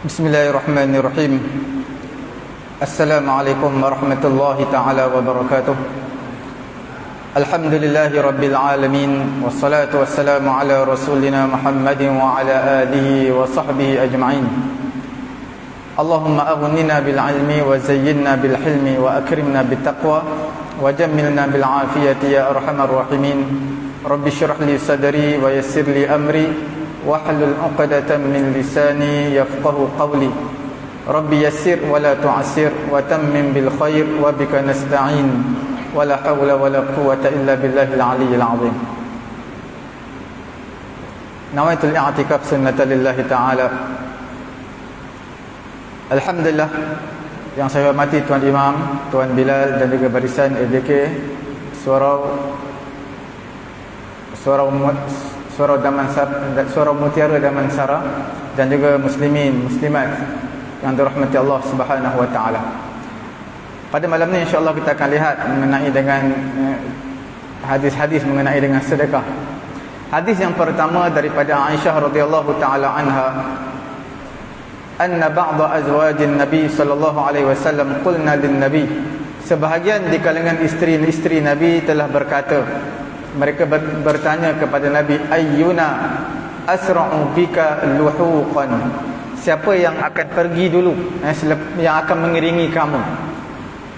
Bismillahirrahmanirrahim. Assalamualaikum warahmatullahi ta'ala wabarakatuh. Alhamdulillahi rabbil alamin. Wassalatu wassalamu ala rasulina Muhammadin wa ala alihi wa sahbihi ajma'in. Allahumma aghnina bil ilmi wa zayyinna bil hilmi wa akrimna bit taqwa wa jammilna bil afiyati ya arhamar rahimin. Rabbi shrah li sadri wa yassir li amri wahlul 'uqdatam min lisani yafqahu qawli. Rabbi yassir wa la tu'assir wa tammim bil khair wa bika nasta'in wa la hawla wa la quwwata illa billahil 'aliyyil 'azim. Nawaitul i'tikaf sunnatan lillahi ta'ala. Alhamdulillah, yang saya hormati Tuan Imam, Tuan Bilal dan juga barisan ABK Surau Mutiara Damansara dan juga muslimin muslimat yang dirahmati Allah Subhanahu wa taala. Pada malam ni insya-Allah kita akan lihat mengenai dengan hadis-hadis mengenai dengan sedekah. Hadis yang pertama daripada Aisyah radhiyallahu taala anha, anna ba'dha azwajin Nabi sallallahu alaihi wasallam qulna lin Nabi, sebahagian di kalangan isteri-isteri Nabi telah berkata, mereka bertanya kepada Nabi, ayyuna asra'u bika luhuqan, siapa yang akan pergi dulu, yang akan mengiringi kamu,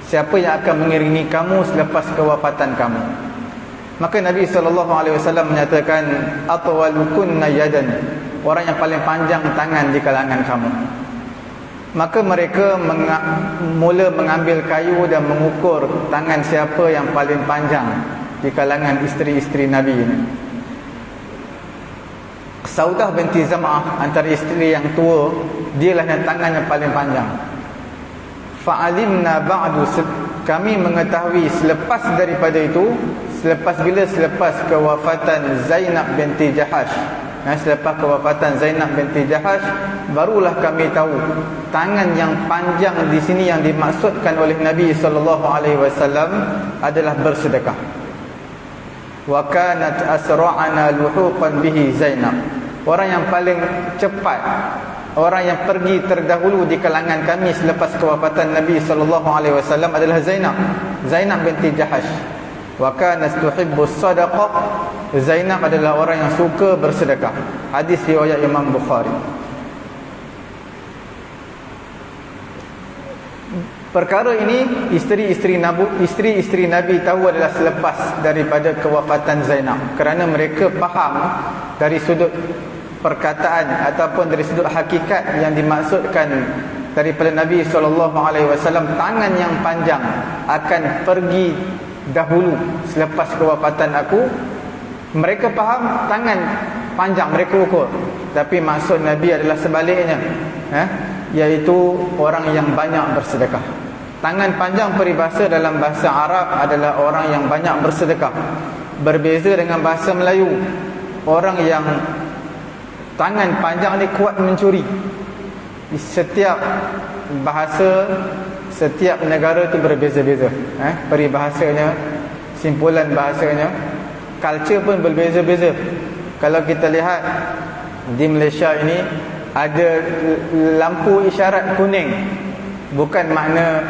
siapa yang akan mengiringi kamu selepas kewafatan kamu? Maka Nabi SAW menyatakan, atwalukunna yadan, orang yang paling panjang tangan di kalangan kamu. Maka mereka mula mengambil kayu dan mengukur tangan siapa yang paling panjang di kalangan isteri-isteri Nabi ini. Saudah binti Zam'ah, antara isteri yang tua, dialah yang tangan yang paling panjang. Fa'alimna ba'du, kami mengetahui selepas daripada itu, selepas kewafatan Zainab binti Jahash, selepas kewafatan Zainab binti Jahash, barulah kami tahu tangan yang panjang di sini yang dimaksudkan oleh Nabi SAW adalah bersedekah. Wa kanat asra'ana luhuqan bihi Zainab, orang yang paling cepat, orang yang pergi terdahulu di kalangan kami selepas kewafatan Nabi SAW adalah Zainab binti Jahash. Wa kanat tuhibbus sadaqah, Zainab adalah orang yang suka bersedekah. Hadis riwayat Imam Bukhari. Perkara ini isteri-isteri Nabi tahu adalah selepas daripada kewafatan Zainab, kerana mereka faham dari sudut perkataan ataupun dari sudut hakikat yang dimaksudkan daripada Nabi SAW, tangan yang panjang akan pergi dahulu selepas kewafatan aku. Mereka faham tangan panjang mereka ukur, tapi maksud Nabi adalah sebaliknya, iaitu orang yang banyak bersedekah. Tangan panjang peribahasa dalam bahasa Arab adalah orang yang banyak bersedekah. Berbeza dengan bahasa Melayu, orang yang tangan panjang ni kuat mencuri. Setiap bahasa, setiap negara tu berbeza-beza, peribahasanya, simpulan bahasanya. Culture pun berbeza-beza. Kalau kita lihat di Malaysia ini ada lampu isyarat kuning, bukan makna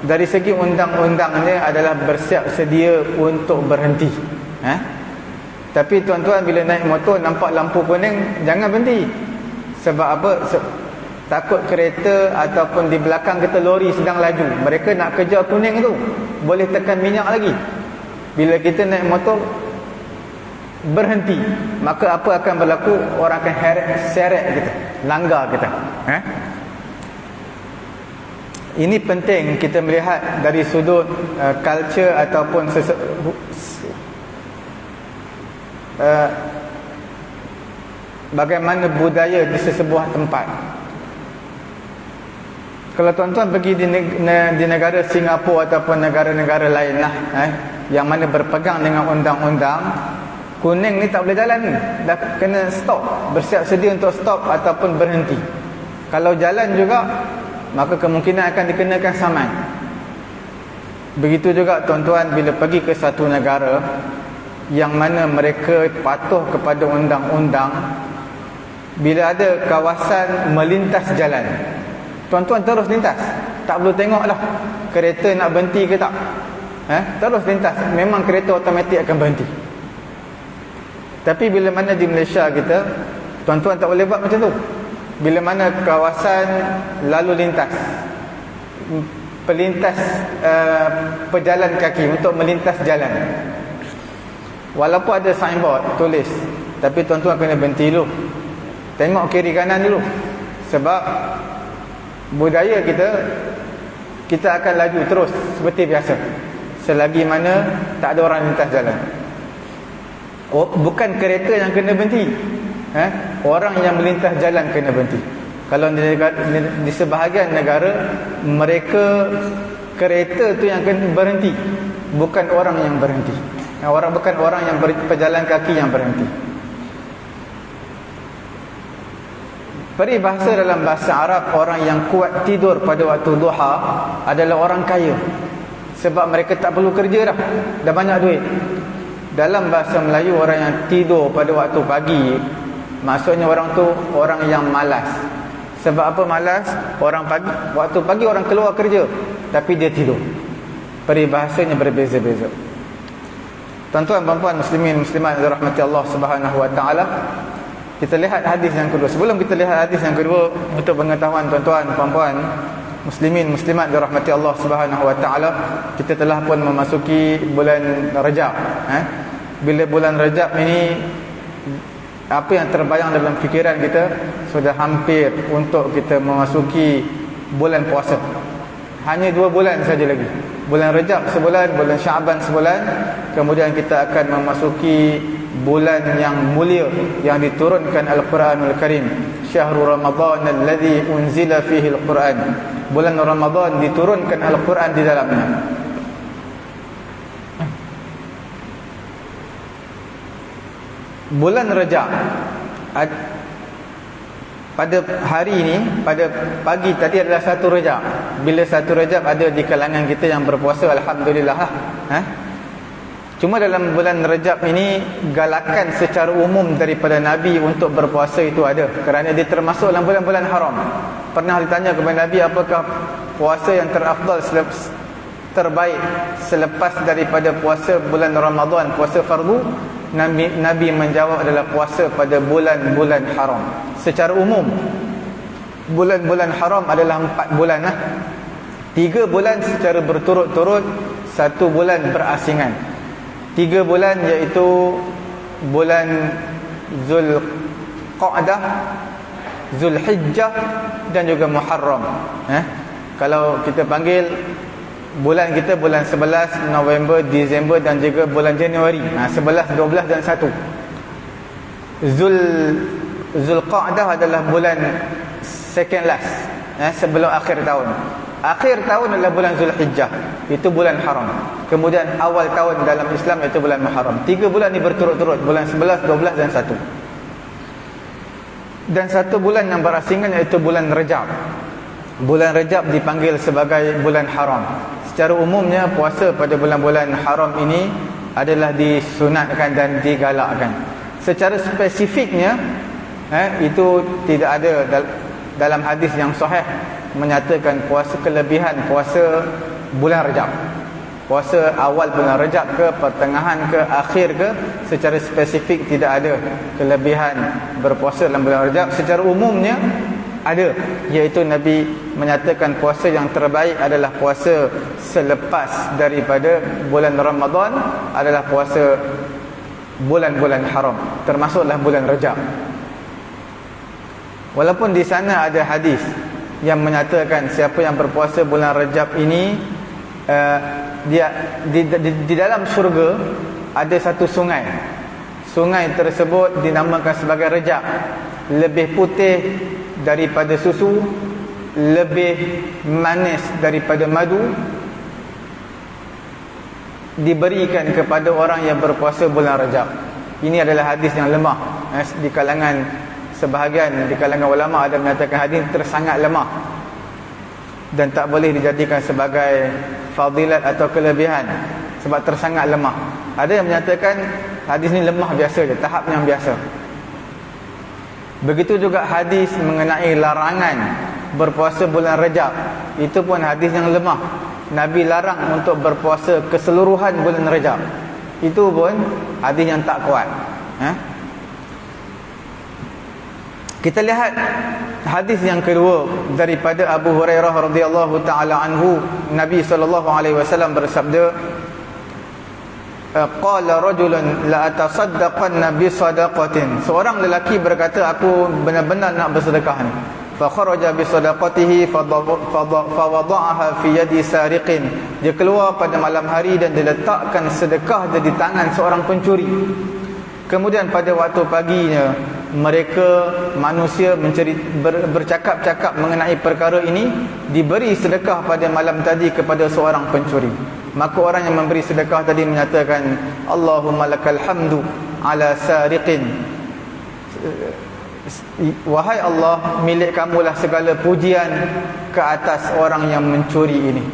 dari segi undang-undangnya adalah bersiap sedia untuk berhenti. Tapi tuan-tuan bila naik motor nampak lampu kuning, jangan berhenti. Sebab apa? Takut kereta ataupun di belakang kita lori sedang laju, mereka nak kejar kuning tu, boleh tekan minyak lagi. Bila kita naik motor berhenti, maka apa akan berlaku? Orang akan seret kita, langgar kita. Ini penting kita melihat dari sudut culture ataupun bagaimana budaya di sesebuah tempat. Kalau tuan-tuan pergi di negara Singapura ataupun negara-negara lain lah, yang mana berpegang dengan undang-undang, kuning ni tak boleh jalan ni, dah kena stop, bersiap sedia untuk stop ataupun berhenti. Kalau jalan juga, maka kemungkinan akan dikenakan saman. Begitu juga tuan-tuan bila pergi ke satu negara yang mana mereka patuh kepada undang-undang, bila ada kawasan melintas jalan, tuan-tuan terus lintas, tak perlu tengok dah kereta nak berhenti ke tak. Terus lintas, memang kereta automatik akan berhenti. Tapi bila mana di Malaysia kita, tuan-tuan tak boleh buat macam tu. Bila mana kawasan lalu lintas, pelintas pejalan kaki untuk melintas jalan, walaupun ada signboard tulis, tapi tuan-tuan kena berhenti dulu, tengok kiri kanan dulu. Sebab budaya kita akan laju terus seperti biasa selagi mana tak ada orang lintas jalan. Bukan kereta yang kena berhenti, orang yang melintas jalan kena berhenti. Kalau di sebahagian negara, mereka kereta tu yang kena berhenti, bukan orang yang berhenti. Bukan orang yang berjalan kaki yang berhenti. Peribahasa dalam bahasa Arab, orang yang kuat tidur pada waktu duha adalah orang kaya. Sebab mereka tak perlu kerja dah banyak duit. Dalam bahasa Melayu, orang yang tidur pada waktu pagi, maksudnya orang tu orang yang malas. Sebab apa malas? Waktu pagi orang keluar kerja, tapi dia tidur. Peribahasanya berbeza-beza. Tuan-tuan, puan-puan, muslimin, muslimat dirahmati Allah Subhanahu wa taala. Kita lihat hadis yang kedua. Sebelum kita lihat hadis yang kedua, untuk pengetahuan tuan-tuan, puan-puan, muslimin, muslimat dirahmati Allah Subhanahu wa taala, kita telah pun memasuki bulan Rajab. Bila bulan Rajab ini, apa yang terbayang dalam fikiran kita, sudah hampir untuk kita memasuki bulan puasa. Hanya 2 bulan saja lagi. Bulan Rajab sebulan, bulan Syaban sebulan, kemudian kita akan memasuki bulan yang mulia yang diturunkan Al-Quranul Karim. Syahrul Ramadan alladhi unzila fihi Al-Quran. Bulan Ramadan diturunkan Al-Quran di dalamnya. Bulan Rajab, pada hari ini, pada pagi tadi adalah 1 Rajab. Bila 1 Rajab ada di kalangan kita yang berpuasa, alhamdulillah. Cuma dalam bulan Rajab ini, galakan secara umum daripada Nabi untuk berpuasa itu ada, kerana dia termasuk dalam bulan-bulan haram. Pernah ditanya kepada Nabi, apakah puasa yang terafdal, terbaik selepas daripada puasa bulan Ramadan, puasa fardu? Nabi menjawab adalah puasa pada bulan-bulan haram. Secara umum, bulan-bulan haram adalah 4 bulan. 3 bulan secara berturut-turut, 1 bulan berasingan. 3 bulan iaitu bulan Zulqa'dah, Zulhijjah dan juga Muharram. Kalau kita panggil bulan kita, bulan 11, November, Disember dan juga bulan Januari. 11, 12 dan 1. Zulqa'dah adalah bulan second last, sebelum akhir tahun. Akhir tahun adalah bulan Zulhijjah, itu bulan haram. Kemudian awal tahun dalam Islam itu bulan Muharram. 3 bulan ini berturut-turut, bulan 11, 12 dan 1. Dan 1 bulan yang berasingan iaitu bulan Rajab. Bulan Rajab dipanggil sebagai bulan haram. Secara umumnya, puasa pada bulan-bulan haram ini adalah disunatkan dan digalakkan. Secara spesifiknya, itu tidak ada dalam hadis yang sahih menyatakan puasa, kelebihan puasa bulan Rajab. Puasa awal bulan Rajab ke, pertengahan ke, akhir ke, secara spesifik tidak ada kelebihan berpuasa dalam bulan Rajab. Secara umumnya ada, iaitu Nabi menyatakan puasa yang terbaik adalah puasa selepas daripada bulan Ramadan, adalah puasa bulan-bulan haram, termasuklah bulan Rajab. Walaupun di sana ada hadis yang menyatakan siapa yang berpuasa bulan Rajab ini, dia di dalam syurga ada satu sungai. Sungai tersebut dinamakan sebagai Rajab, lebih putih daripada susu, lebih manis daripada madu, diberikan kepada orang yang berpuasa bulan Rajab. Ini adalah hadis yang lemah. Di kalangan sebahagian, di kalangan ulama ada menyatakan hadis tersangat lemah dan tak boleh dijadikan sebagai fadilat atau kelebihan sebab tersangat lemah. Ada yang menyatakan hadis ni lemah biasa je, tahap yang biasa. Begitu juga hadis mengenai larangan berpuasa bulan Rajab. Itu pun hadis yang lemah. Nabi larang untuk berpuasa keseluruhan bulan Rajab. Itu pun hadis yang tak kuat. Kita lihat hadis yang kedua daripada Abu Hurairah radhiyallahu taala anhu. Nabi sallallahu alaihi wasallam bersabda, qala rajulun la atasaddaqanna bi sadaqatin. Seorang lelaki berkata, aku benar-benar nak bersedekah ni. Fa kharaja bi sadaqatihi fa wada'aha fi yadi sariqin. Dia keluar pada malam hari dan dia letakkan sedekah dia di tangan seorang pencuri. Kemudian pada waktu paginya, mereka manusia bercakap-cakap mengenai perkara ini. Diberi sedekah pada malam tadi kepada seorang pencuri. Maka orang yang memberi sedekah tadi menyatakan, Allahumma lakal hamdu ala sariqin. Wahai Allah, milik kamulah segala pujian ke atas orang yang mencuri ini.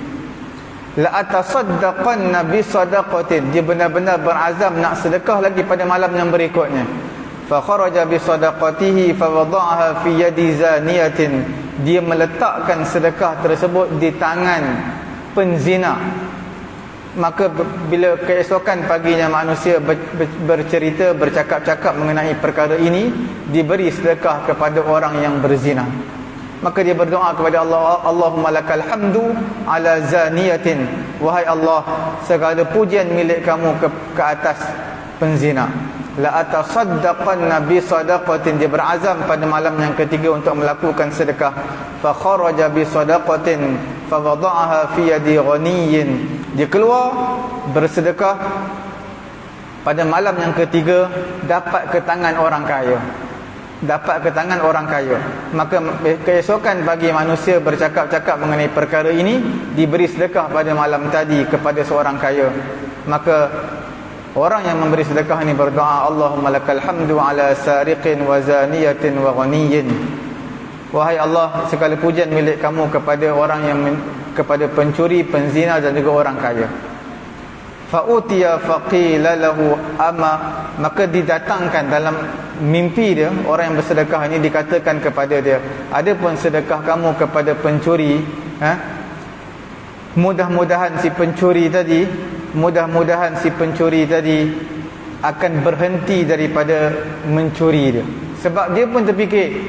La atasaddaqanna bi sadaqatin. Dia benar-benar berazam nak sedekah lagi pada malam yang berikutnya. Fa kharaja bi sadaqatihi fa wada'aha fi yadi zaniyatin. Dia meletakkan sedekah tersebut di tangan penzina. Maka bila keesokan paginya manusia bercerita, bercakap-cakap mengenai perkara ini, diberi sedekah kepada orang yang berzina. Maka dia berdoa kepada Allah, Allahumma lakal hamdu ala zaniyatin. Wahai Allah, segala pujian milik kamu ke atas penzina. La atasaddaqanna bi sadaqatin. Dia berazam pada malam yang ketiga untuk melakukan sedekah. Fa kharaja bi sadaqatin fa wada'aha fi yadi ghaniyyin. Dia keluar bersedekah pada malam yang ketiga, dapat ke tangan orang kaya. Dapat ke tangan orang kaya. Maka keesokan bagi manusia bercakap-cakap mengenai perkara ini, diberi sedekah pada malam tadi kepada seorang kaya. Maka orang yang memberi sedekah ini berdoa, Allahumma lakal hamdu ala sariqin wa zaniyatin wa ghaniyyin. Wahai Allah, segala pujian milik kamu kepada orang yang kepada pencuri, penzina dan juga orang kaya. Fa utiya faqila lahu ama. Maka didatangkan dalam mimpi dia, orang yang bersedekah ini dikatakan kepada dia, adapun sedekah kamu kepada pencuri, mudah-mudahan si pencuri tadi akan berhenti daripada mencuri dia. Sebab dia pun terfikir,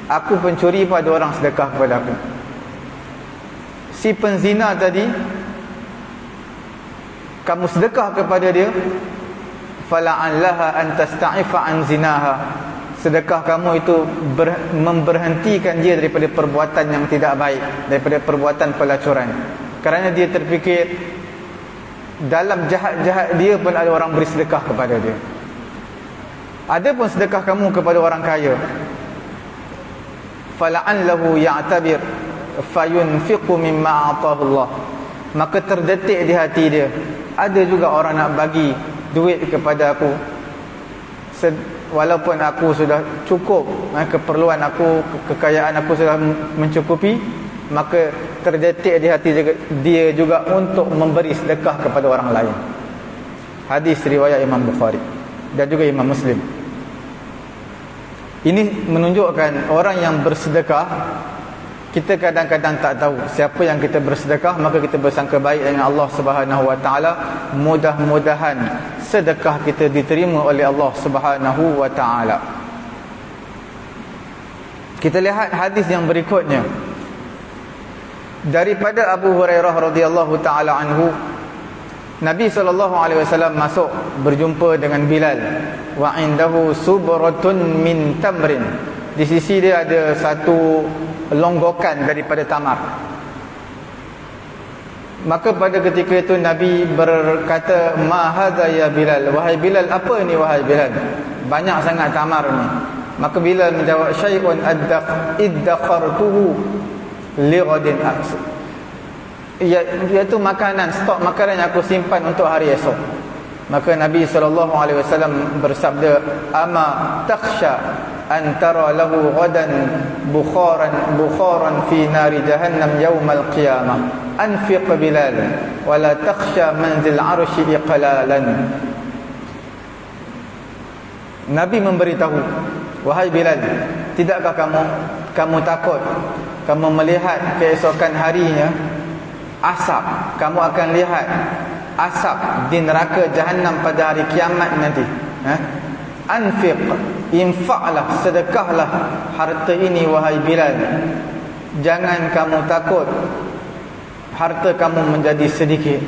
aku pencuri pun ada orang sedekah kepada aku. Si penzina tadi, kamu sedekah kepada dia, fala'allaha an tasta'ifa an zinaha. Sedekah kamu itu memberhentikan dia daripada perbuatan yang tidak baik, daripada perbuatan pelacuran. Kerana dia terfikir dalam jahat-jahat dia pun ada orang beri sedekah kepada dia. Adapun sedekah kamu kepada orang kaya, fala'allahu ya'tabir fayunfiqu mimma a'tahu Allah. Maka terdetik di hati dia, ada juga orang nak bagi duit kepada aku, walaupun aku sudah cukup, keperluan aku, kekayaan aku sudah mencukupi. Maka terdetik di hati dia juga untuk memberi sedekah kepada orang lain. Hadis riwayat Imam Bukhari dan juga Imam Muslim. Ini menunjukkan orang yang bersedekah, kita kadang-kadang tak tahu siapa yang kita bersedekah, maka kita bersangka baik dengan Allah Subhanahu wa taala. Mudah-mudahan sedekah kita diterima oleh Allah Subhanahu wa taala. Kita lihat hadis yang berikutnya daripada Abu Hurairah radhiyallahu taala anhu. Nabi SAW masuk berjumpa dengan Bilal. Wa indahu subratun min tamrin. Di sisi dia ada satu longgokan daripada tamar. Maka pada ketika itu Nabi berkata, ma hadza ya Bilal. Wahai Bilal, apa ini wahai Bilal? Banyak sangat tamar ni. Maka Bilal menjawab, syai'un iddakhartuhu lighadin aks. Iaitu makanan, stok makanan yang aku simpan untuk hari esok. Maka Nabi SAW bersabda, ama takhsha an tara lahu ghadan bukharan fi nari jahannam yawmal qiyamah. Anfiq Bilal wala takhsha manzil arshi iqlalan. Nabi memberitahu, Wahai Bilal, tidakkah kamu takut kamu melihat keesokan harinya asap, kamu akan lihat asap di neraka Jahannam pada hari kiamat nanti. Anfiq, infaklah, sedekahlah harta ini wahai Bilal. Jangan kamu takut harta kamu menjadi sedikit.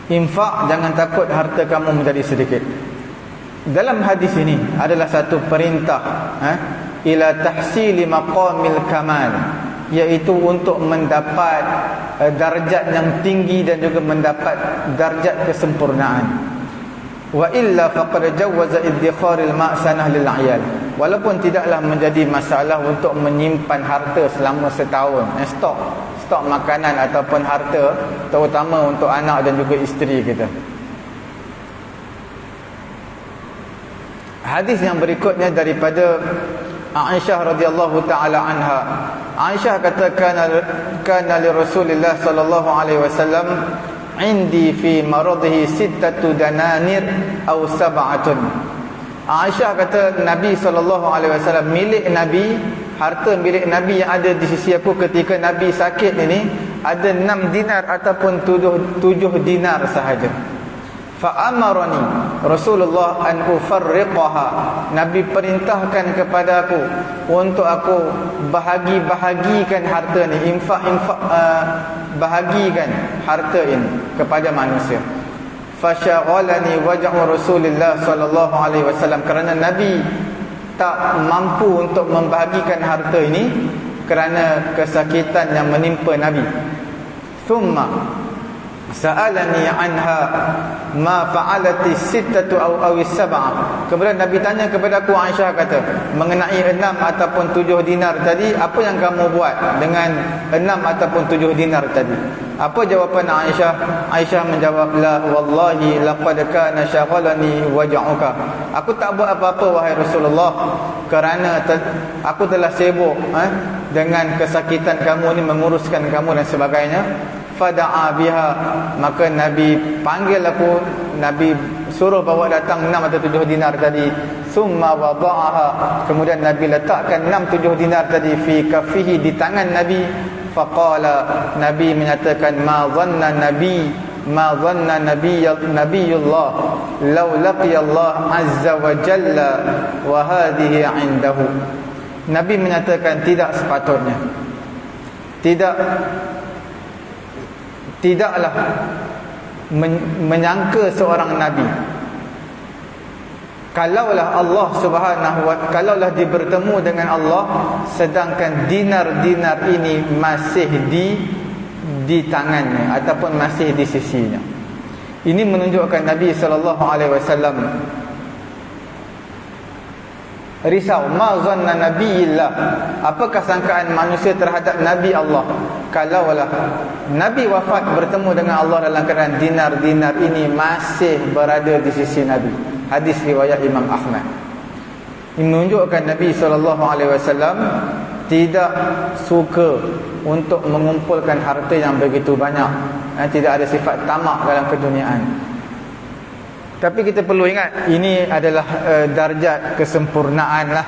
Infak, jangan takut harta kamu menjadi sedikit. Dalam hadis ini adalah satu perintah ila tahsili maqamil kamal, iaitu untuk mendapat darjat yang tinggi dan juga mendapat darjat kesempurnaan. Wa illa faqad jawaza idkharil ma'sanah lil 'iyal. Walaupun tidaklah menjadi masalah untuk menyimpan harta selama setahun, stok makanan ataupun harta, terutama untuk anak dan juga isteri kita. Hadis yang berikutnya daripada Aisyah radhiyallahu taala anha. Aisyah kata kana li Rasulillah sallallahu alaihi wasallam indi fi maradhihi sittatu dananir aw sab'atun. Aisyah kata Nabi sallallahu alaihi wasallam, milik Nabi, harta milik Nabi yang ada di sisi aku ketika Nabi sakit ini ada 6 dinar ataupun 7 dinar sahaja. Fa amarani Rasulullah an ufarriqaha. Nabi perintahkan kepada aku untuk aku bahagikan harta ni, bahagikan harta ini kepada manusia. Fasyaghalani wajhu Rasulillah sallallahu alaihi wasallam, kerana Nabi tak mampu untuk membahagikan harta ini kerana kesakitan yang menimpa Nabi. Thumma sa'alani anha ma fa'alati sittatu aw sab'ah. Kemudian Nabi tanya kepada aku, Aisyah kata, mengenai 6 ataupun 7 dinar tadi, apa yang kamu buat dengan 6 ataupun 7 dinar tadi? Apa jawapan Aisyah? Aisyah menjawab, la wallahi laqad kana syaghalani waj'uka. Aku tak buat apa-apa wahai Rasulullah, kerana aku telah sibuk dengan kesakitan kamu ni, menguruskan kamu dan sebagainya. Fada'a biha, maka Nabi panggil aku, Nabi suruh bawa datang 6 atau 7 dinar tadi. Summa wada'aha, kemudian Nabi letakkan 6-7 dinar tadi fi kafihi, di tangan Nabi. Faqala, Nabi menyatakan, ma dhanna nabiyullah law laqiya Allah azza wa jalla wa hadhihi 'indahu. Nabi menyatakan tidak sepatutnya, tidaklah menyangka seorang Nabi, kalaulah Allah subhanahu wa ta'ala, kalaulah dia bertemu dengan Allah sedangkan dinar-dinar ini masih di tangannya ataupun masih di sisinya. Ini menunjukkan Nabi SAW risau. Ma zanna nabiyillah, apakah sangkaan manusia terhadap Nabi Allah kalaulah Nabi wafat bertemu dengan Allah dalam keadaan dinar-dinar ini masih berada di sisi Nabi. Hadis riwayat Imam Ahmad. Ini menunjukkan Nabi SAW tidak suka untuk mengumpulkan harta yang begitu banyak, tidak ada sifat tamak dalam keduniaan. Tapi kita perlu ingat, ini adalah darjat kesempurnaan lah.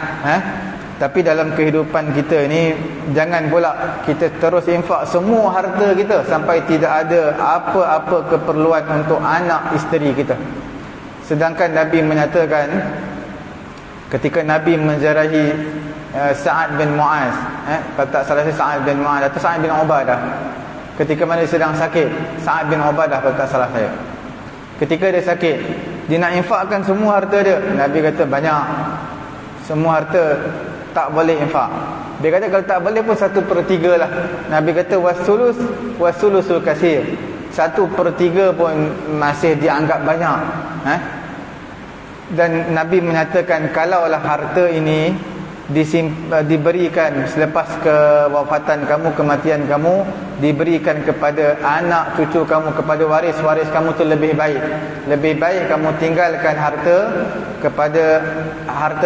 Tapi dalam kehidupan kita ni, jangan pula kita terus infak semua harta kita sampai tidak ada apa-apa keperluan untuk anak isteri kita. Sedangkan Nabi menyatakan, ketika Nabi menziarahi Sa'ad bin Mu'az, kalau tak salah saya Sa'ad bin Mu'az atau Sa'ad bin Ubadah, ketika mana dia sedang sakit, Sa'ad bin Ubadah kalau tak salah saya, ketika dia sakit, dia nak infakkan semua harta dia. Nabi kata banyak, semua harta tak boleh infak. Dia kata kalau tak boleh pun 1/3 lah. Nabi kata wasulusul kasir, 1/3 pun masih dianggap banyak. Dan Nabi menyatakan kalaulah harta ini diberikan selepas kewafatan kamu, kematian kamu, diberikan kepada anak cucu kamu, kepada waris kamu, tu lebih baik. Lebih baik kamu tinggalkan harta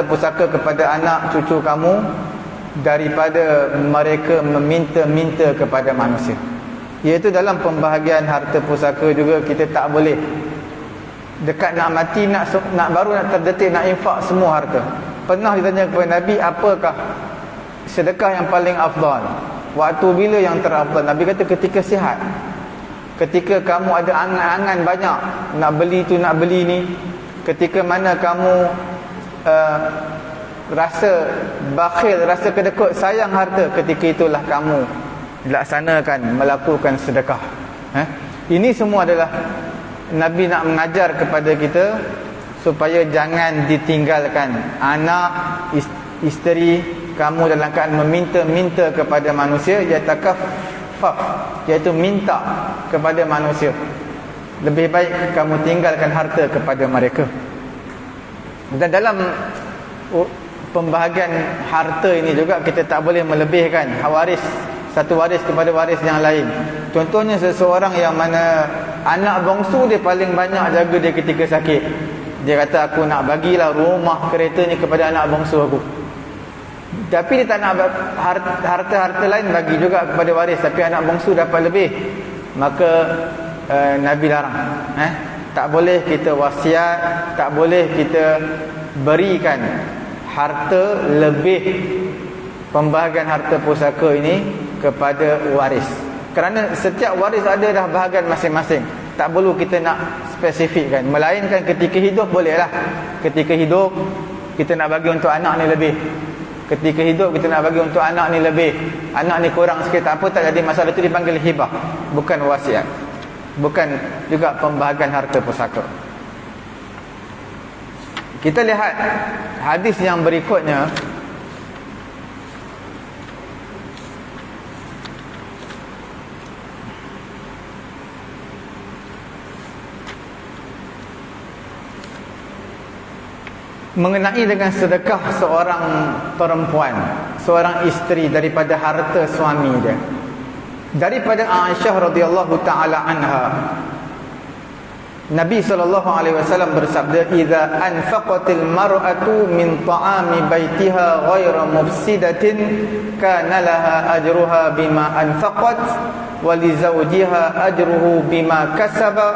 pusaka kepada anak cucu kamu daripada mereka meminta-minta kepada manusia. Iaitu dalam pembahagian harta pusaka juga kita tak boleh dekat nak mati, nak baru nak terdetik nak infak semua harta. Pernah ditanya kepada Nabi, apakah sedekah yang paling afdal? Waktu bila yang terafdal? Nabi kata ketika sihat. Ketika kamu ada angan-angan banyak, nak beli tu nak beli ni, ketika mana kamu rasa bakhil, rasa kedekut, sayang harta, ketika itulah kamu laksanakan, melakukan sedekah. Ini semua adalah Nabi nak mengajar kepada kita supaya jangan ditinggalkan anak, isteri kamu dalam keadaan meminta-minta kepada manusia, yatakaffaf, iaitu minta kepada manusia. Lebih baik kamu tinggalkan harta kepada mereka. Dan dalam pembahagian harta ini juga kita tak boleh melebihkan waris, satu waris kepada waris yang lain. Contohnya seseorang yang mana anak bongsu dia paling banyak jaga dia ketika sakit. Dia kata, aku nak bagilah rumah, kereta ni kepada anak bongsu aku. Tapi dia tak nak harta-harta lain bagi juga kepada waris, tapi anak bongsu dapat lebih. Maka Nabi larang. Tak boleh kita wasiat, tak boleh kita berikan harta lebih, pembahagian harta pusaka ini kepada waris. Kerana setiap waris ada dah bahagian masing-masing. Tak perlu kita nak spesifikkan. Melainkan ketika hidup bolehlah. Ketika hidup kita nak bagi untuk anak ni lebih. Ketika hidup kita nak bagi untuk anak ni lebih. Anak ni kurang sikit, tak apa, tak jadi masalah. Itu dipanggil hibah, bukan wasiat. Bukan juga pembahagian harta pusaka. Kita lihat hadis yang berikutnya. Mengenai dengan sedekah seorang perempuan, seorang isteri daripada harta suami dia. Daripada Aisyah radhiyallahu taala anha, Nabi SAW bersabda, "Idza anfaqatil mar'atu min ta'ami baitiha ghayra mufsidatin kana laha ajruha bima anfaqat wa li zawjiha ajruhu bima kasaba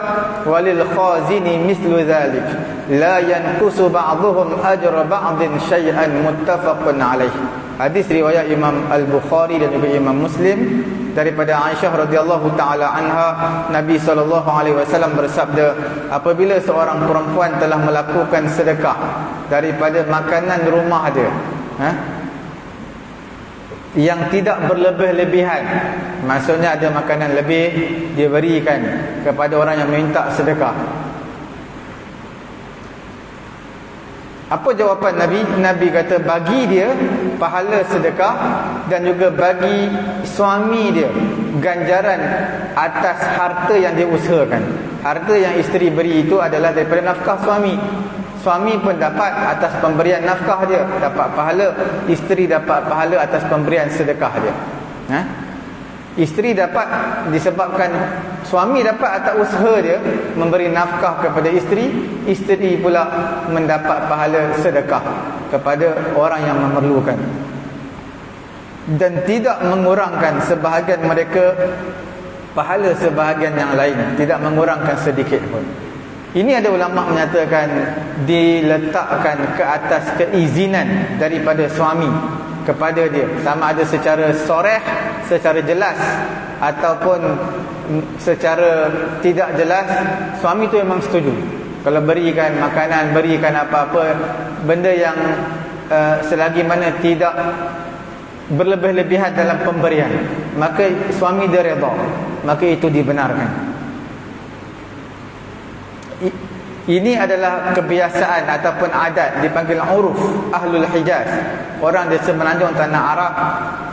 wa lil khazini mithlu dhalik la yanqusu ba'dhuhum ajra ba'din syai'an muttafaqun alaih." Hadis riwayat Imam Al-Bukhari dan juga Imam Muslim. Daripada Aisyah radhiyallahu taala anha, Nabi SAW bersabda, apabila seorang perempuan telah melakukan sedekah daripada makanan rumah dia, yang tidak berlebih-lebihan, maksudnya ada makanan lebih, dia berikan kepada orang yang minta sedekah. Apa jawapan Nabi? Nabi kata, bagi dia pahala sedekah dan juga bagi suami dia ganjaran atas harta yang dia usahakan. Harta yang isteri beri itu adalah daripada nafkah suami. Suami pun dapat atas pemberian nafkah dia, dapat pahala. Isteri dapat pahala atas pemberian sedekah dia. Isteri dapat disebabkan suami dapat atas usaha dia memberi nafkah kepada isteri. Isteri pula mendapat pahala sedekah kepada orang yang memerlukan, dan tidak mengurangkan sebahagian mereka pahala sebahagian yang lain, tidak mengurangkan sedikit pun. Ini ada ulama menyatakan diletakkan ke atas keizinan daripada suami kepada dia, sama ada secara soreh, secara jelas, ataupun secara tidak jelas. Suami tu memang setuju kalau berikan makanan, berikan apa-apa benda yang selagi mana tidak berlebih-lebihan dalam pemberian, maka suami dia redha, maka itu dibenarkan. Ini adalah kebiasaan ataupun adat, dipanggil uruf Ahlul Hijaz, orang di semenanjung tanah Arab.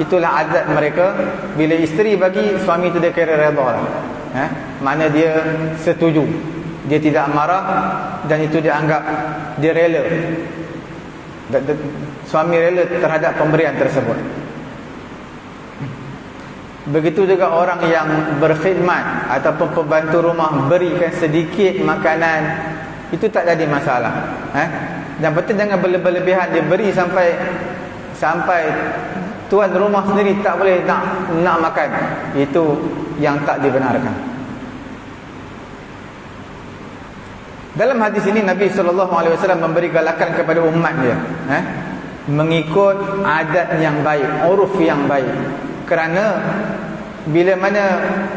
Itulah adat mereka. Bila isteri bagi, suami itu dia kira redha, mana dia setuju, dia tidak marah, dan itu dia anggap dia rela. Suami rela terhadap pemberian tersebut. Begitu juga orang yang berkhidmat ataupun pembantu rumah, berikan sedikit makanan, itu tak jadi masalah. Dan betul jangan berlebihan, dia beri sampai tuan rumah sendiri tak boleh nak makan. Itu yang tak dibenarkan. Dalam hadis ini Nabi SAW memberi galakan kepada umat dia, mengikut adat yang baik, uruf yang baik. Kerana bila mana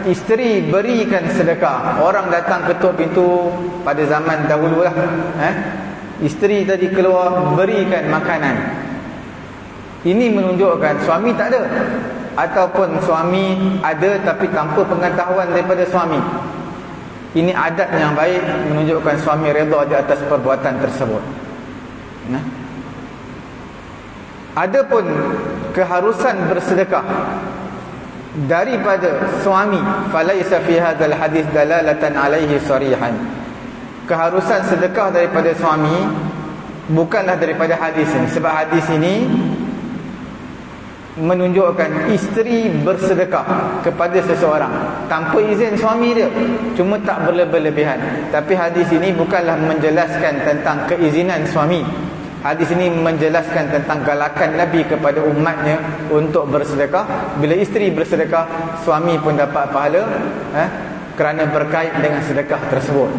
isteri berikan sedekah, orang datang ketuk pintu pada zaman dahululah, isteri tadi keluar berikan makanan, ini menunjukkan suami tak ada, ataupun suami ada tapi tanpa pengetahuan daripada suami. Ini adat yang baik, menunjukkan suami redha di atas perbuatan tersebut. Adapun keharusan bersedekah daripada suami, falaisa fi hadzal hadis dalalatan alaihi sarihan. Keharusan sedekah daripada suami bukanlah daripada hadis ini, sebab hadis ini menunjukkan isteri bersedekah kepada seseorang tanpa izin suami dia, cuma tak berlebihan. Tapi hadis ini bukanlah menjelaskan tentang keizinan suami. Hadis ini menjelaskan tentang galakan Nabi kepada umatnya untuk bersedekah. Bila isteri bersedekah, suami pun dapat pahala kerana berkait dengan sedekah tersebut.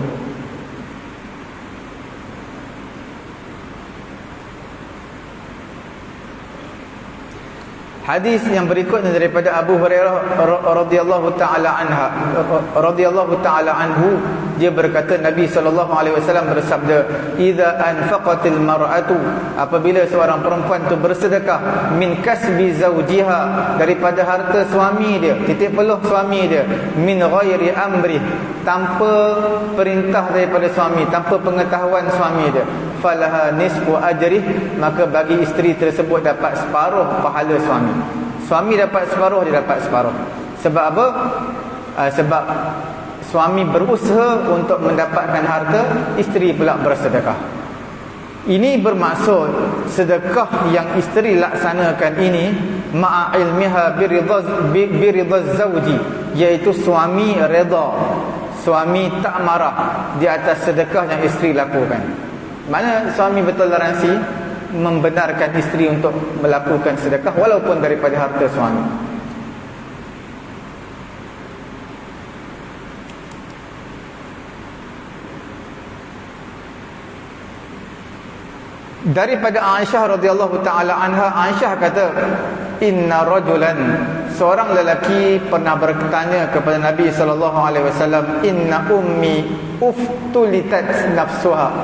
Hadis yang berikutnya daripada Abu Hurairah radhiyallahu taala anhu, dia berkata Nabi SAW bersabda, "Idza anfaqatil mar'atu," apabila seorang perempuan tu bersedekah, "min kasbi zawjiha," daripada harta suami dia, titik peluh suami dia, "min ghairi amri," tanpa perintah daripada suami, tanpa pengetahuan suami dia, "falaha nisfu ajrih," maka bagi isteri tersebut dapat separuh pahala suami. Suami dapat separuh, dia dapat separuh. Sebab apa? Sebab suami berusaha untuk mendapatkan harta, isteri pula bersedekah. Ini bermaksud sedekah yang isteri laksanakan ini ma'a ilmiha biridaz zawji, iaitu suami redha, suami tak marah di atas sedekah yang isteri lakukan. Mana suami bertoleransi membenarkan isteri untuk melakukan sedekah walaupun daripada harta suami. Daripada Aisyah radhiyallahu taala anha, Aisyah kata, "Inna rajulan," seorang lelaki pernah bertanya kepada Nabi sallallahu alaihi wasallam, "Inna ummi uftulitat nafsuha,"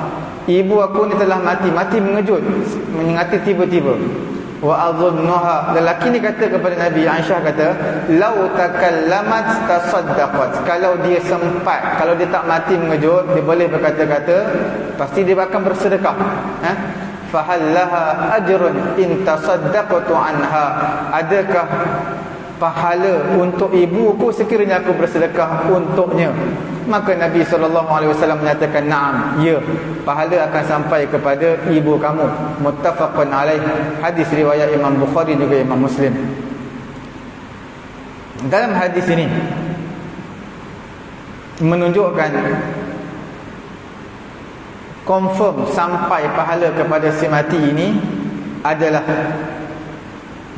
ibu aku ni telah mati mengejut, mengingati tiba-tiba. Wa adhunnuha, lelaki ni kata kepada Nabi, Aisyah kata, "Lau takallamat tasaddaqat," kalau dia sempat, kalau dia tak mati mengejut, dia boleh berkata-kata, pasti dia akan bersedekah. Fahallaha ajrun in tasaddaqtu anha, adakah pahala untuk ibuku sekiranya aku bersedekah untuknya? Maka Nabi SAW menyatakan, "Na'am, ya, pahala akan sampai kepada ibu kamu." Muttafaqun alaih. Hadis riwayat Imam Bukhari juga Imam Muslim. Dalam hadis ini menunjukkan confirm sampai pahala kepada si mati ini adalah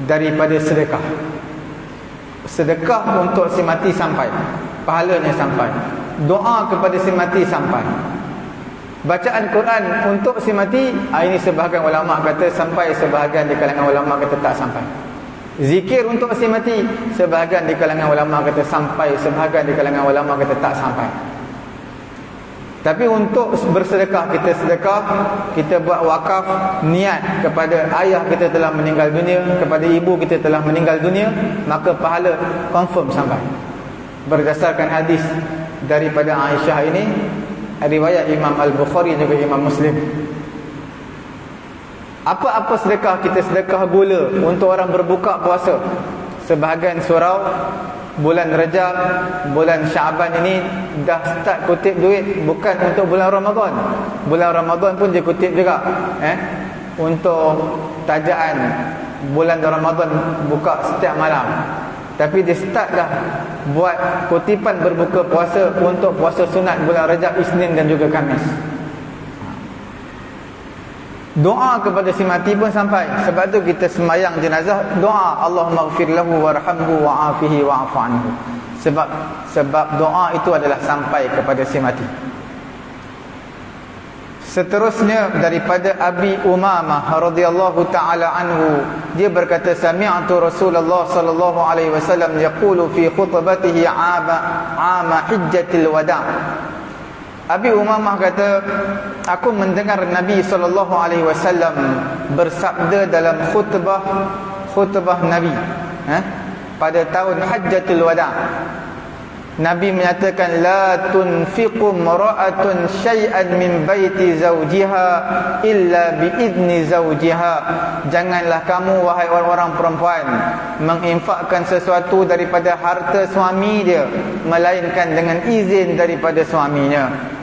daripada sedekah. Sedekah untuk si mati sampai, pahalanya sampai. Doa kepada si mati sampai. Bacaan Quran untuk si mati, ini sebahagian ulama kata sampai, sebahagian di kalangan ulama kata tak sampai. Zikir untuk si mati, sebahagian di kalangan ulama kata sampai, sebahagian di kalangan ulama kata tak sampai. Tapi untuk bersedekah, kita sedekah, kita buat wakaf, niat kepada ayah kita telah meninggal dunia, kepada ibu kita telah meninggal dunia, maka pahala confirm sampai. Berdasarkan hadis daripada Aisyah ini, riwayat Imam Al-Bukhari juga Imam Muslim. Apa-apa sedekah, kita sedekah gula untuk orang berbuka puasa, sebahagian surau bulan Rajab, bulan Syaban ini dah start kutip duit, bukan untuk bulan Ramadan. Bulan Ramadan pun dia kutip juga, untuk tajaan bulan Ramadan buka setiap malam. Tapi dia start dah buat kutipan berbuka puasa untuk puasa sunat bulan Rajab, Isnin dan juga Khamis. Doa kepada si mati pun sampai. Sebab tu kita sembahyang jenazah, doa Allahumma ighfir lahu warhamhu wa'afihi wa'fu anhu. Sebab doa itu adalah sampai kepada si mati. Seterusnya daripada Abi Umamah radhiyallahu taala anhu, dia berkata sami'tu Rasulullah sallallahu alaihi wasallam yaqulu fi khutbatihi 'ama hijjatil wada'. Abi Umamah kata, aku mendengar Nabi sallallahu alaihi wasallam bersabda dalam khutbah Nabi pada tahun Hajjatul Wada'. Nabi menyatakan, la tunfiqu mar'atun syai'an min baiti zawjiha illa biidni zawjiha. Janganlah kamu wahai orang-orang perempuan menginfakkan sesuatu daripada harta suami dia melainkan dengan izin daripada suaminya.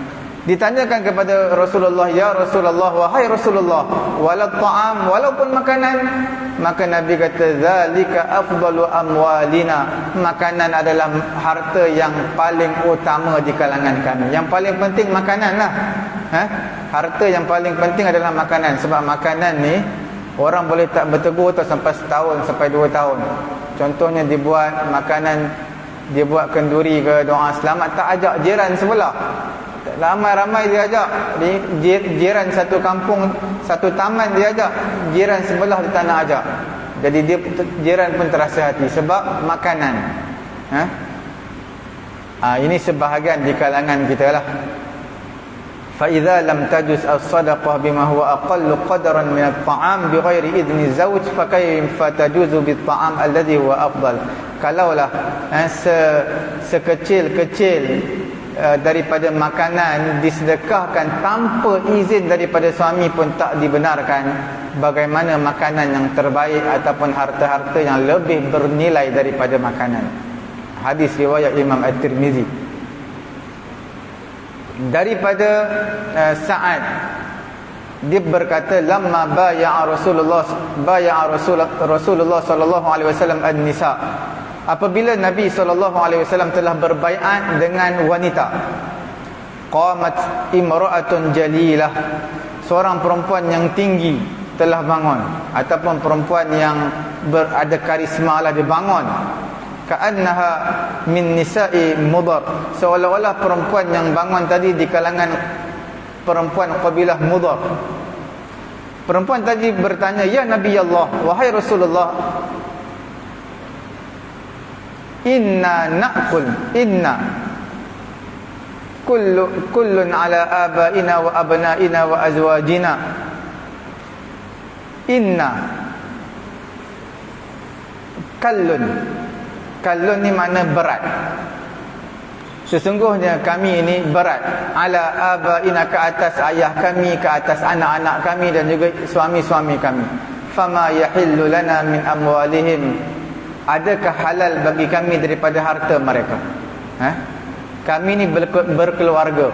Ditanyakan kepada Rasulullah, ya Rasulullah, wahai Rasulullah, walau ta'am, walaupun makanan. Maka Nabi kata, zalika afdalu amwalina. Makanan adalah harta yang paling utama di kalangan kami. Yang paling penting makanan lah. Harta yang paling penting adalah makanan. Sebab makanan ni orang boleh tak bertegur tu sampai setahun, sampai 2 tahun. Contohnya dibuat makanan, dia buat kenduri ke, doa selamat, tak ajak jiran sebelah. Ramai-ramai dia ajak. Jiran satu kampung, satu taman dia ajak, jiran sebelah dia tak nak ajak. Jadi dia, jiran pun terasa hati sebab makanan. Ini sebahagian di kalangan kita lah. Fa idza lam tajuz as-sadaqah bima huwa aqallu qadran min at-ta'am bighairi idni zawj fa kayfa tajuzu bit-ta'am alladhi huwa afdal. Kalaulah sekecil-kecil daripada makanan disedekahkan tanpa izin daripada suami pun tak dibenarkan, bagaimana makanan yang terbaik ataupun harta-harta yang lebih bernilai daripada makanan. Hadis riwayat Imam At-Tirmizi. Daripada Sa'ad, dia berkata, lamma baya'a Rasulullah sallallahu alaihi wasallam an-nisa. Apabila Nabi SAW telah berbaiat dengan wanita, qamat imra'atun jalilah, seorang perempuan yang tinggi telah bangun, ataupun perempuan yang berada karisma lah, dia bangun. Ka'annaha min nisa'i Mudar, seolah-olah perempuan yang bangun tadi di kalangan perempuan kabilah Mudar. Perempuan tadi bertanya, ya Nabi Allah, wahai Rasulullah, inna kullun ala abaina wa abnaina wa azwajina. Inna kallun ni makna berat. Sesungguhnya kami ini berat, ala abaina, ke atas ayah kami, ke atas anak-anak kami dan juga suami-suami kami. Fama yahillu lana min amwalihim, adakah halal bagi kami daripada harta mereka? Kami ni berkeluarga.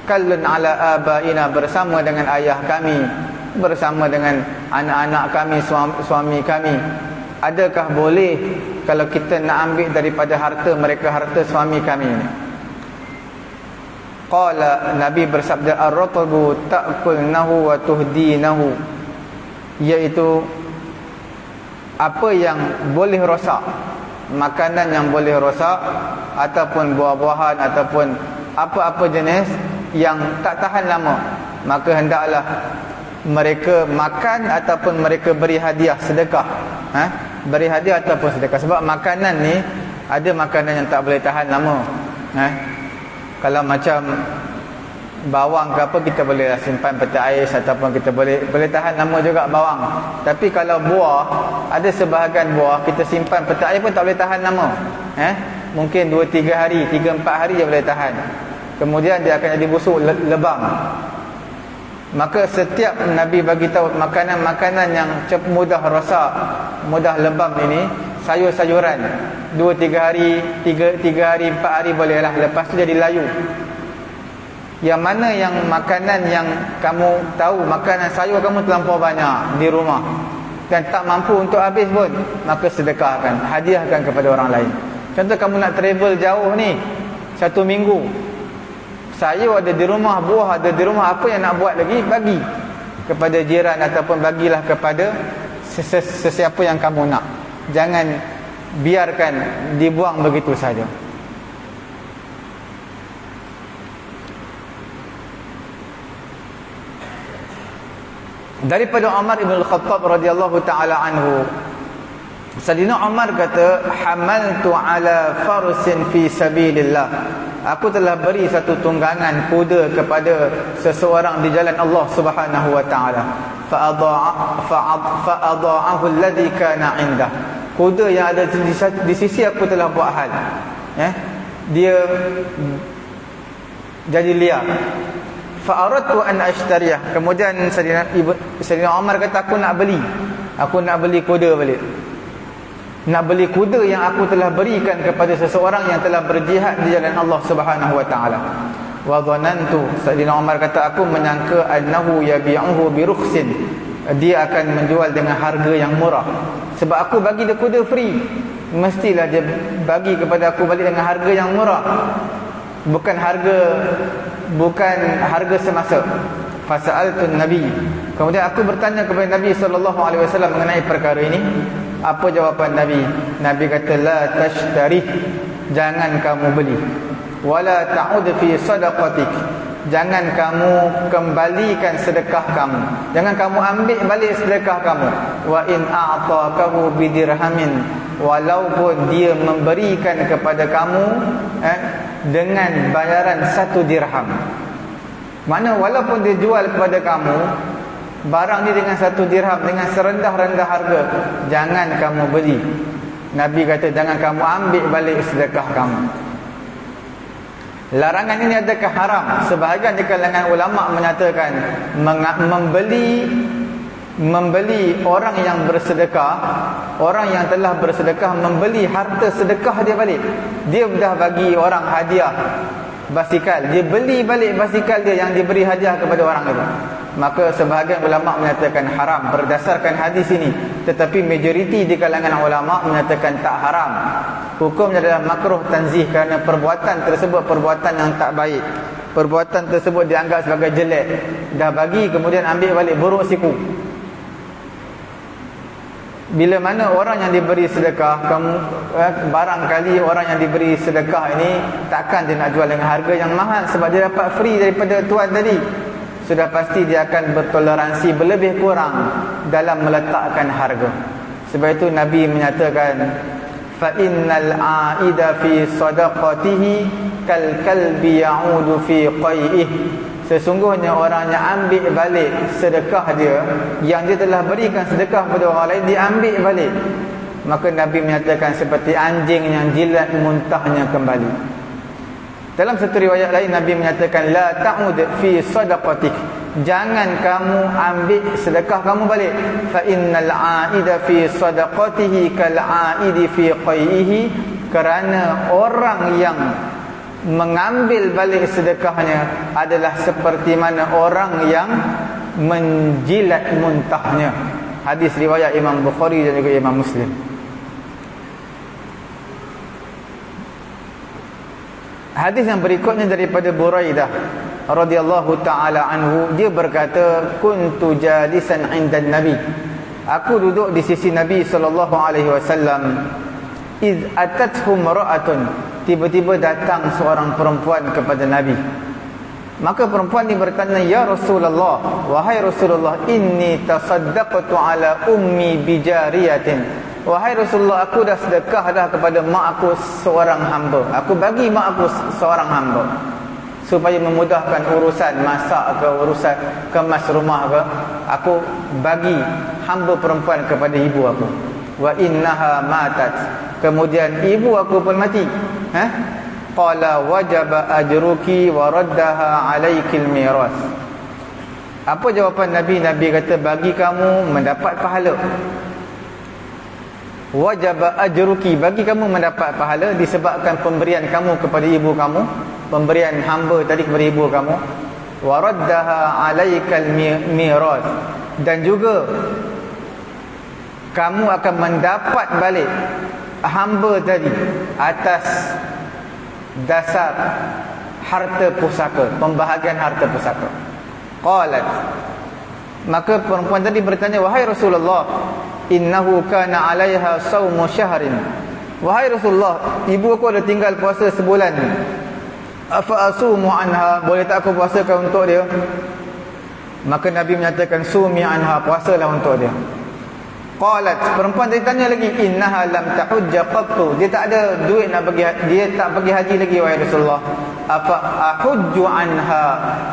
Kallun ala abaina, bersama dengan ayah kami, bersama dengan anak-anak kami, suami kami. Adakah boleh kalau kita nak ambil daripada harta mereka, harta suami kami ni? Qala, Nabi bersabda, ar-ratbu ta'kulnahu wa tuhdinahu, iaitu apa yang boleh rosak, makanan yang boleh rosak, ataupun buah-buahan, ataupun apa-apa jenis yang tak tahan lama, maka hendaklah mereka makan ataupun mereka beri hadiah, sedekah. Beri hadiah ataupun sedekah. Sebab makanan ni, ada makanan yang tak boleh tahan lama. Kalau macam bawang ke apa, kita boleh simpan peti ais, ataupun kita boleh tahan lama juga bawang. Tapi kalau buah, ada sebahagian buah kita simpan peti ais pun tak boleh tahan lama. Mungkin 2-3 hari, 3-4 hari je boleh tahan. Kemudian dia akan jadi busuk, lebam. Maka setiap Nabi bagi tahu makanan-makanan yang mudah rosak, mudah lebam ini, sayur-sayuran 2-3 hari, 3 hari, 4 hari bolehlah, lepas tu jadi layu. Yang mana yang makanan yang kamu tahu, makanan sayur kamu terlampau banyak di rumah dan tak mampu untuk habis pun, maka sedekahkan, hadiahkan kepada orang lain. Contoh kamu nak travel jauh ni, 1 minggu, sayur ada di rumah, buah ada di rumah, apa yang nak buat lagi, bagi kepada jiran ataupun bagilah kepada sesiapa yang kamu nak. Jangan biarkan dibuang begitu saja. Daripada Umar ibn al-Khattab radhiyallahu taala anhu, Sayyidina Umar kata, hamaltu ala farsin fi sabilillah, aku telah beri satu tunggangan kuda kepada seseorang di jalan Allah Subhanahu wa taala, fa'adha'ahu alladhi kana 'indah, kuda yang ada di sisi aku telah buat hal, dia jadi liar. Fa'aradtu an ashtariyah, kemudian Sayyidina Umar kata, aku nak beli kuda balik, nak beli kuda yang aku telah berikan kepada seseorang yang telah berjihad di jalan Allah Subhanahu wa taala. Wa dhanantu, Sayyidina Umar kata, aku menyangka annahu yabi'uhu bi rukhsin, dia akan menjual dengan harga yang murah, sebab aku bagi dia kuda free, mestilah dia bagi kepada aku balik dengan harga yang murah, bukan harga semasa. Fasa'altun Nabi, kemudian aku bertanya kepada Nabi sallallahu alaihi wasallam mengenai perkara ini. Apa jawapan Nabi? Nabi kata, la tashtari, jangan kamu beli. Wala ta'ud fi sadaqatik, jangan kamu kembalikan sedekah kamu, jangan kamu ambil balik sedekah kamu. Wa in a'taqahu bidirhamin, walaupun dia memberikan kepada kamu dengan bayaran 1 dirham. Mana walaupun dia jual kepada kamu barang dia dengan 1 dirham, dengan serendah-rendah harga, jangan kamu beli. Nabi kata, jangan kamu ambil balik sedekah kamu. Larangan ini adakah haram? Sebahagian di kalangan ulama menyatakan membeli orang yang bersedekah, orang yang telah bersedekah, membeli harta sedekah dia balik. Dia dah bagi orang hadiah basikal, dia beli balik basikal dia yang diberi hadiah kepada orang itu. Maka sebahagian ulama menyatakan haram berdasarkan hadis ini, tetapi majoriti di kalangan ulama menyatakan tak haram. Hukumnya adalah makruh tanzih, kerana perbuatan tersebut perbuatan yang tak baik, perbuatan tersebut dianggap sebagai jelek. Dah bagi kemudian ambil balik, buruk siku. Bila mana orang yang diberi sedekah, barangkali orang yang diberi sedekah ini takkan dia nak jual dengan harga yang mahal, sebab dia dapat free daripada tuan tadi. Sudah pasti dia akan bertoleransi berlebih kurang dalam meletakkan harga. Sebab itu Nabi menyatakan, fa innal aida fi sadaqatihi kal kalbi ya'udu fi qai'ih, sesungguhnya orang yang ambil balik sedekah dia, yang dia telah berikan sedekah kepada orang lain, diambil balik, maka Nabi menyatakan seperti anjing yang jilat muntahnya kembali. Dalam satu riwayat lain Nabi menyatakan, la ta'ud fi sadaqatik, jangan kamu ambil sedekah kamu balik. Fa innal 'aida fi sadaqatihi kal 'aidi fi qai'ihi, kerana orang yang mengambil balik sedekahnya adalah seperti mana orang yang menjilat muntahnya. Hadis riwayat Imam Bukhari dan juga Imam Muslim. Hadis yang berikutnya daripada Buraidah radhiyallahu taala anhu, dia berkata, kuntu jalisan 'inda Nabi, aku duduk di sisi Nabi sallallahu alaihi wasallam, iz atathum ra'atun, tiba-tiba datang seorang perempuan kepada Nabi. Maka perempuan ini bertanya, ya Rasulullah, wahai Rasulullah, inni tasaddaqtu ala ummi bijariyatin, wahai Rasulullah, aku dah sedekah dah kepada mak aku seorang hamba, aku bagi mak aku seorang hamba, supaya memudahkan urusan masak ke urusan kemas rumah ke, aku bagi hamba perempuan kepada ibu aku. Wa innaha matat, kemudian ibu aku pun mati. Qala wajaba ajruki wa raddaha alaikil miras. Apa jawapan Nabi? Nabi kata, bagi kamu mendapat pahala. Wajaba ajruki, bagi kamu mendapat pahala disebabkan pemberian kamu kepada ibu kamu, pemberian hamba tadi kepada ibu kamu. Wa raddaha alaikal miras, dan juga kamu akan mendapat balik hamba tadi atas dasar harta pusaka, pembahagian harta pusaka. Qalat, maka perempuan tadi bertanya, wahai Rasulullah, innahu kana 'alaiha saumu syahrin, wahai Rasulullah, ibu aku ada tinggal puasa sebulan, afa asumu anha, boleh tak aku puasakan untuk dia? Maka Nabi menyatakan sumi anha, puasalah untuk dia. Qalat, perempuan tadi tanya lagi, innaha lam tahujja qattu, dia tak ada duit nak pergi, dia tak pergi haji lagi wahai Rasulullah. Apa ahujju anha,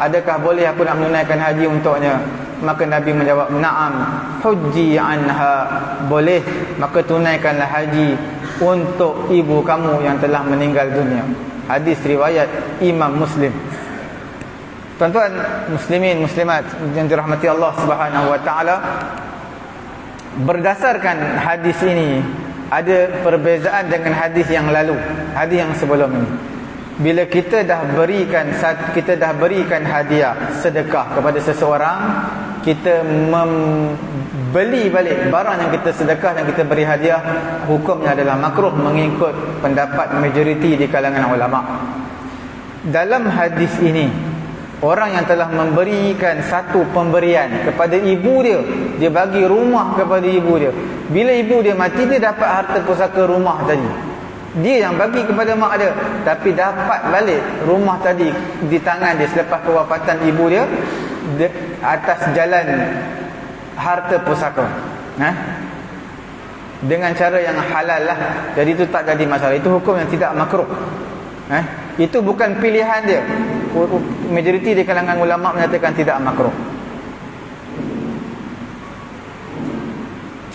adakah boleh aku nak menunaikan haji untuknya? Maka Nabi menjawab, na'am hujji anha, boleh, maka tunaikanlah haji untuk ibu kamu yang telah meninggal dunia. Hadis riwayat Imam Muslim. Tuan-tuan muslimin muslimat yang dirahmati Allah Subhanahu wa taala, berdasarkan hadis ini ada perbezaan dengan hadis yang lalu, hadis yang sebelum ini. Bila kita dah berikan hadiah sedekah kepada seseorang, kita membeli balik barang yang kita sedekah dan kita beri hadiah, hukumnya adalah makruh mengikut pendapat majoriti di kalangan ulama. Dalam hadis ini, orang yang telah memberikan satu pemberian kepada ibu dia, dia bagi rumah kepada ibu dia. Bila ibu dia mati, dia dapat harta pusaka rumah tadi. Dia yang bagi kepada mak dia, tapi dapat balik rumah tadi di tangan dia selepas kewafatan ibu dia, atas jalan harta pusaka. Dengan cara yang halal lah. Jadi itu tak jadi masalah. Itu hukum yang tidak makruh. Itu bukan pilihan dia. Majoriti di kalangan ulama menyatakan tidak makruh.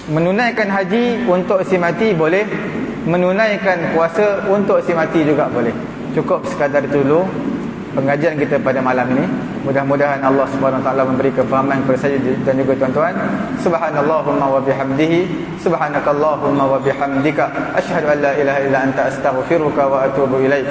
Menunaikan haji untuk si mati boleh, menunaikan puasa untuk si mati juga boleh. Cukup sekadar itu dulu pengajian kita pada malam ini. Mudah-mudahan Allah Subhanahu wa taala memberi kefahaman kepada saya dan juga tuan-tuan. Subhanallahumma wa bihamdihi, subhanakallahumma wa bihamdika, asyhadu an la ilaha illa anta, astaghfiruka wa atubu ilaik.